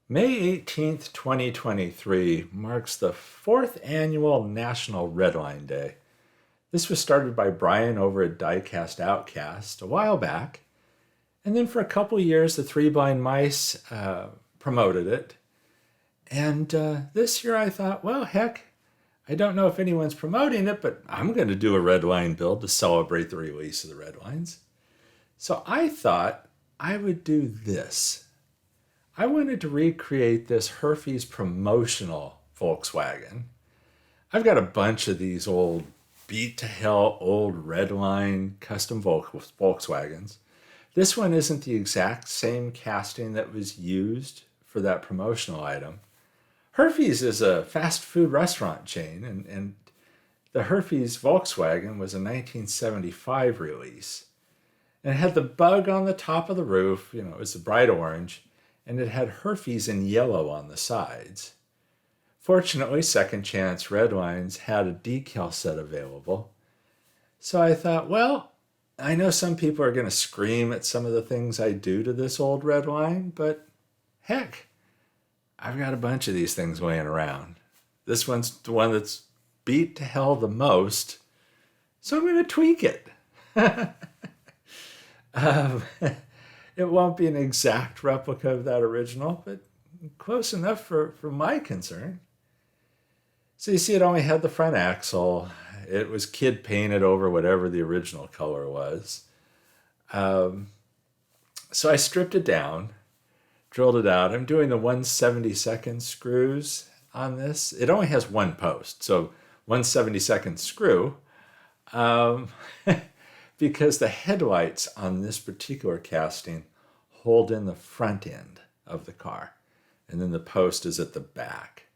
May 18th, 2023 marks the fourth annual National Redline Day. This was started by Brian over at Diecast OutKast a while back, and then for a couple years the Three Blind Mice promoted it. And this year I thought, well, heck, I don't know if anyone's promoting it, but I'm going to do a Redline build to celebrate the release of the Redlines. So I thought I would do this. I wanted to recreate this Herfy's promotional Volkswagen. I've got a bunch of these old beat to hell old Redline custom Volkswagens. This one isn't the exact same casting that was used for that promotional item. Herfy's is a fast food restaurant chain, and the Herfy's Volkswagen was a 1975 release. And it had the bug on the top of the roof, it was a bright orange, and it had Herfy's in yellow on the sides. Fortunately, Second Chance Redlines had a decal set available. So I thought, well, I know some people are going to scream at some of the things I do to this old Redline, but heck, I've got a bunch of these things laying around. This one's the one that's beat to hell the most, so I'm going to tweak it. It won't be an exact replica of that original, but close enough for my concern. So you see, it only had the front axle. It was kid painted over whatever the original color was. So I stripped it down, drilled it out. I'm doing the 1/72 screws on this. It only has one post, so 1/72 screw. Because the headlights on this particular casting hold in the front end of the car, and then the post is at the back.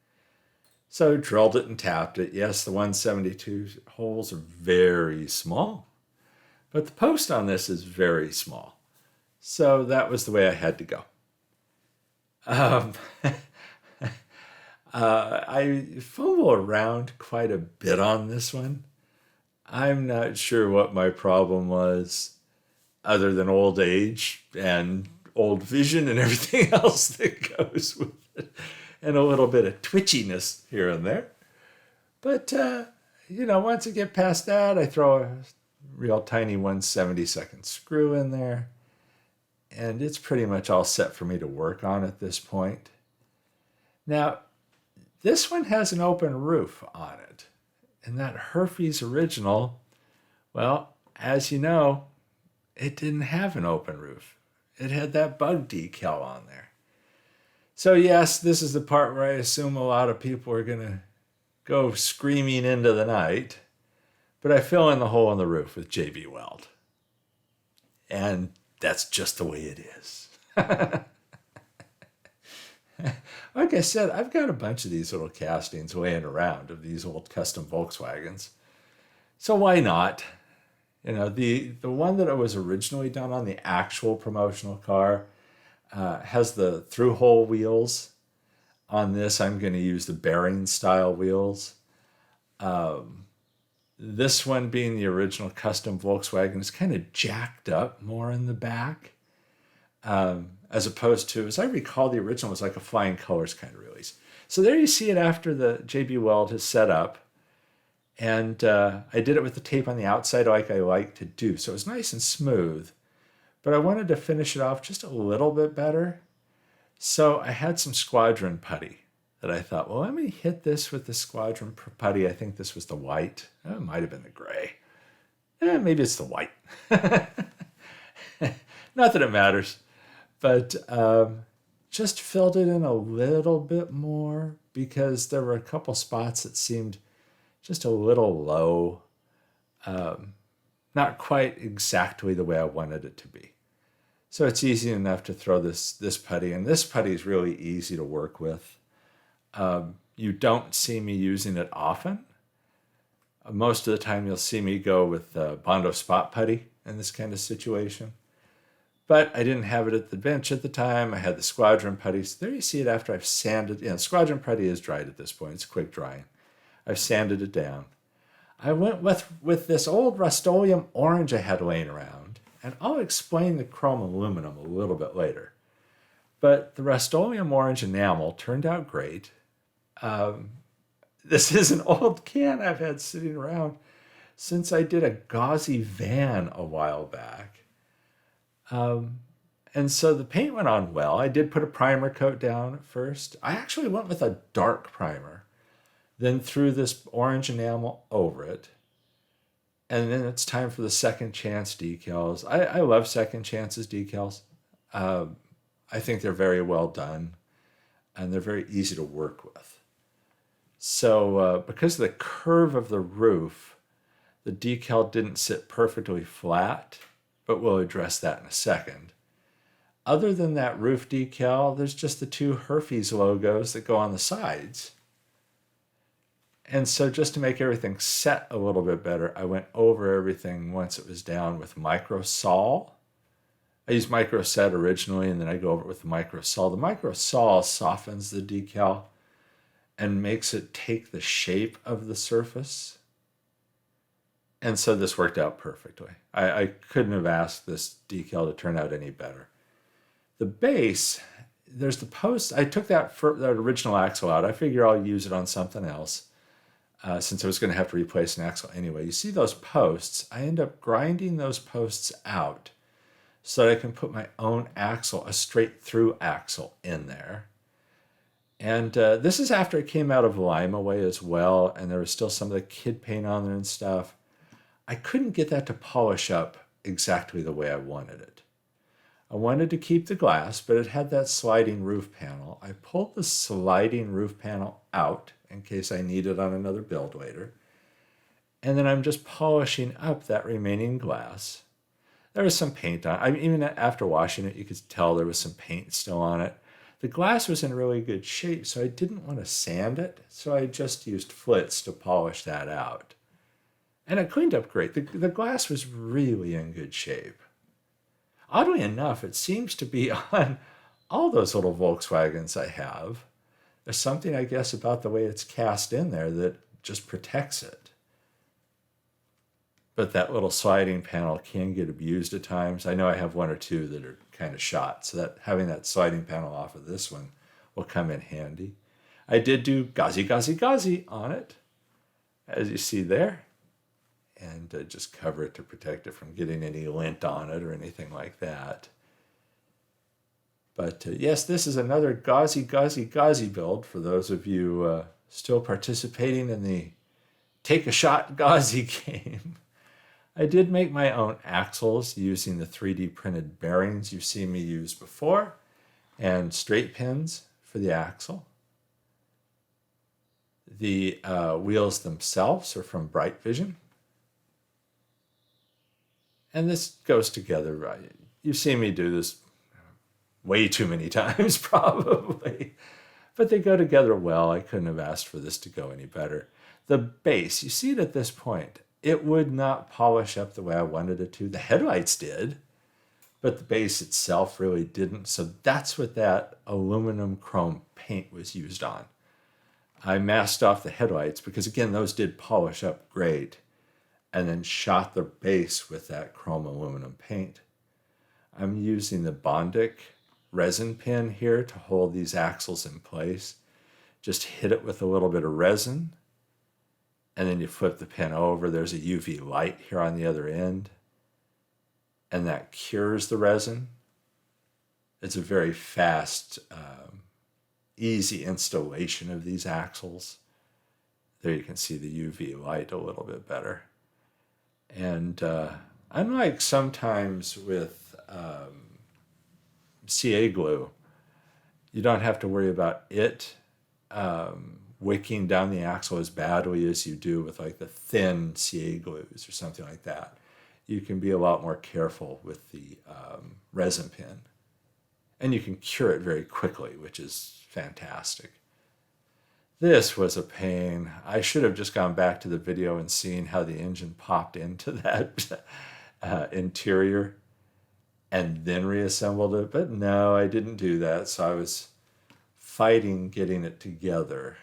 So drilled it and tapped it. Yes, the 172 holes are very small, but the post on this is very small. So that was the way I had to go. I fumble around quite a bit on this one. I'm not sure what my problem was, other than old age and old vision and everything else that goes with it, and a little bit of twitchiness here and there. But, once I get past that, I throw a real tiny 1/72 screw in there, and it's pretty much all set for me to work on at this point. Now, this one has an open roof on it. And that Herfy's original, well, as you know, it didn't have an open roof. It had that bug decal on there. So yes, this is the part where I assume a lot of people are going to go screaming into the night. But I fill in the hole in the roof with JB Weld. And that's just the way it is. Like I said, I've got a bunch of these little castings laying around of these old custom Volkswagens. So why not? The one that was originally done on the actual promotional car has the through-hole wheels. On this, I'm going to use the bearing style wheels. This one, being the original custom Volkswagen, is kind of jacked up more in the back. As opposed to, as I recall, the original was like a flying colors kind of release. So there you see it after the JB Weld has set up. And I did it with the tape on the outside like I like to do. So it was nice and smooth. But I wanted to finish it off just a little bit better. So I had some Squadron putty that I thought, well, let me hit this with the Squadron putty. I think this was the white. Oh, it might have been the gray. Maybe it's the white. Not that it matters. But just filled it in a little bit more because there were a couple spots that seemed just a little low. Not quite exactly the way I wanted it to be. So it's easy enough to throw this putty, and this putty is really easy to work with. You don't see me using it often. Most of the time you'll see me go with Bondo Spot putty in this kind of situation. But I didn't have it at the bench at the time. I had the Squadron putty. So there you see it after I've sanded. Squadron putty is dried at this point. It's quick drying. I've sanded it down. I went with this old Rust-Oleum orange I had laying around. And I'll explain the chrome aluminum a little bit later. But the Rust-Oleum orange enamel turned out great. This is an old can I've had sitting around since I did a gauzy van a while back. And so the paint went on well. I did put a primer coat down at first. I actually went with a dark primer, then threw this orange enamel over it. And then it's time for the second chance decals. I love second chances decals. I think they're very well done, and they're very easy to work with. So because of the curve of the roof, the decal didn't sit perfectly flat, but we'll address that in a second. Other than that roof decal, there's just the two Herfy's logos that go on the sides. And so just to make everything set a little bit better, I went over everything once it was down with Micro Sol. I used Micro Set originally, and then I go over it with the Micro Sol. The Micro Sol softens the decal and makes it take the shape of the surface. And so this worked out perfectly. I couldn't have asked this decal to turn out any better. The base, there's the post. I took that original axle out. I figure I'll use it on something else since I was going to have to replace an axle anyway. You see those posts? I end up grinding those posts out so that I can put my own axle, a straight through axle, in there. And this is after it came out of Lime Away as well, and there was still some of the kid paint on there and stuff. I couldn't get that to polish up exactly the way I wanted it. I wanted to keep the glass, but it had that sliding roof panel. I pulled the sliding roof panel out in case I need it on another build later. And then I'm just polishing up that remaining glass. There was some paint on it. I mean, even after washing it, you could tell there was some paint still on it. The glass was in really good shape, so I didn't want to sand it, so I just used flits to polish that out. And it cleaned up great. The glass was really in good shape. Oddly enough, it seems to be on all those little Volkswagens I have. There's something, I guess, about the way it's cast in there that just protects it. But that little sliding panel can get abused at times. I know I have one or two that are kind of shot, so that having that sliding panel off of this one will come in handy. I did do gauzy on it, as you see there, and just cover it to protect it from getting any lint on it or anything like that. But yes, this is another gauzy build for those of you still participating in the Take a Shot Gauzy game. I did make my own axles using the 3D printed bearings you've seen me use before, and straight pins for the axle. The wheels themselves are from Bright Vision. And this goes together right. You've seen me do this way too many times, probably. But they go together well. I couldn't have asked for this to go any better. The base, you see it at this point. It would not polish up the way I wanted it to. The headlights did, but the base itself really didn't. So that's what that aluminum chrome paint was used on. I masked off the headlights because, again, those did polish up great, and then shot the base with that chrome aluminum paint. I'm using the Bondic resin pin here to hold these axles in place. Just hit it with a little bit of resin, and then you flip the pin over. There's a UV light here on the other end, and that cures the resin. It's a very fast, easy installation of these axles. There you can see the UV light a little bit better. And unlike sometimes with CA glue, you don't have to worry about it wicking down the axle as badly as you do with like the thin CA glues or something like that. You can be a lot more careful with the resin pin. And you can cure it very quickly, which is fantastic. This was a pain. I should have just gone back to the video and seen how the engine popped into that interior and then reassembled it. But no, I didn't do that. So I was fighting getting it together.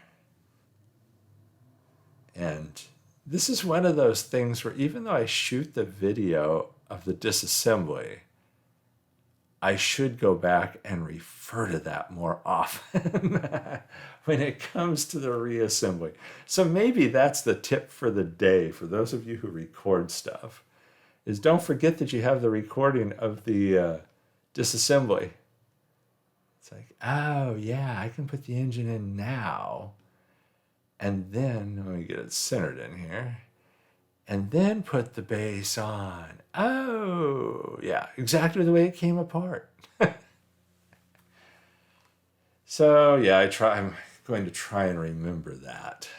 And this is one of those things where even though I shoot the video of the disassembly, I should go back and refer to that more often when it comes to the reassembly. So maybe that's the tip for the day for those of you who record stuff, is don't forget that you have the recording of the disassembly. It's like, oh yeah, I can put the engine in now. And then, let me get it centered in here. And then put the base on. Oh, yeah, exactly the way it came apart. So, yeah, I'm going to try and remember that.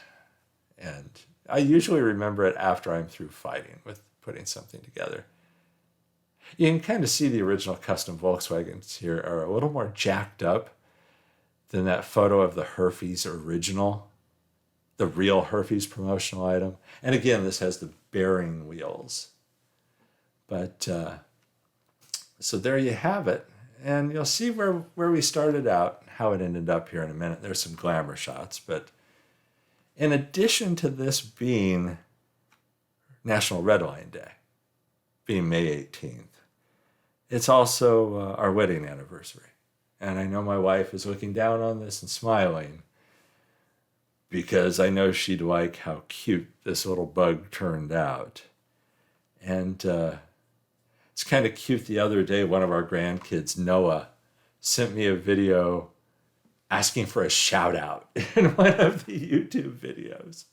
And I usually remember it after I'm through fighting with putting something together. You can kind of see the original custom Volkswagens here are a little more jacked up than that photo of the Herfy's original, the real Herfy's promotional item. And again, this has the bearing wheels. But so there you have it. And you'll see where we started out, how it ended up here in a minute. There's some glamour shots. But in addition to this being National Redline Day, being May 18th, it's also our wedding anniversary. And I know my wife is looking down on this and smiling, because I know she'd like how cute this little bug turned out. And it's kind of cute. The other day, one of our grandkids, Noah, sent me a video asking for a shout out in one of the YouTube videos.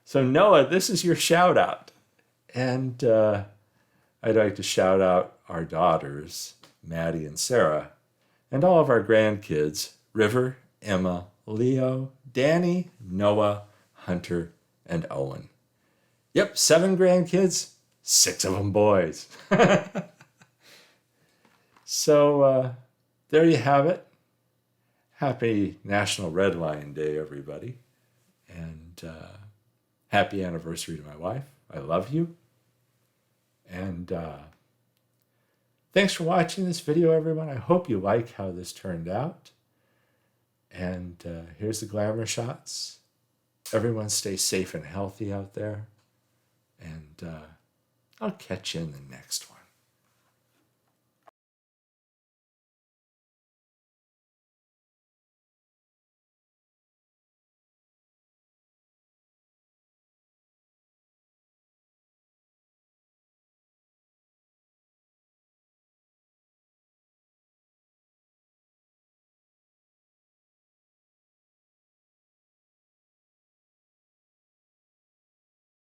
So Noah, this is your shout out. And I'd like to shout out our daughters, Maddie and Sarah, and all of our grandkids, River, Emma, Leo, Danny, Noah, Hunter, and Owen. Yep, 7 grandkids, 6 of them boys. So there you have it. Happy National Redline Day, everybody. And happy anniversary to my wife. I love you. And thanks for watching this video, everyone. I hope you like how this turned out. And here's the glamour shots. Everyone stay safe and healthy out there. And I'll catch you in the next one.